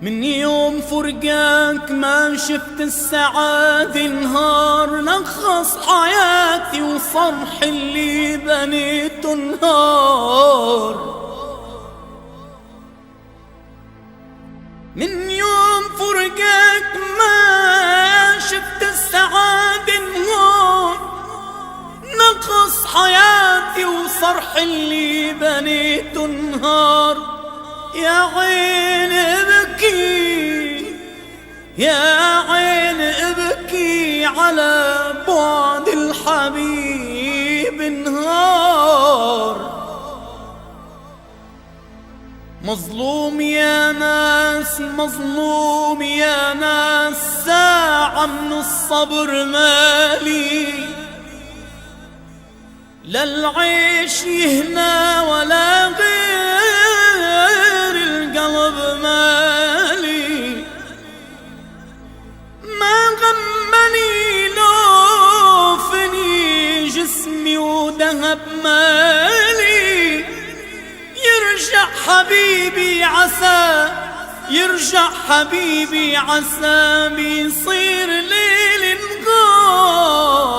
من يوم فرقاك ما شفت السعادة نهار، لخص حياتي وصرح اللي بنيته نهار. من يوم فرقاك ما شفت السعادة نهار، نقص حياتي وصرح اللي بنيته نهار. يا عين ابكي يا عين ابكي على بعد الحبيب نهار. مظلوم يا ناس مظلوم يا ناس، ساعة من الصبر مالي، لا العيش يهنى ولا غير القلب مالي. ما غمني لو فني جسمي وذهب مالي، يرجع حبيبي عسى يرجع حبيبي عسى بيصير ليل نهار.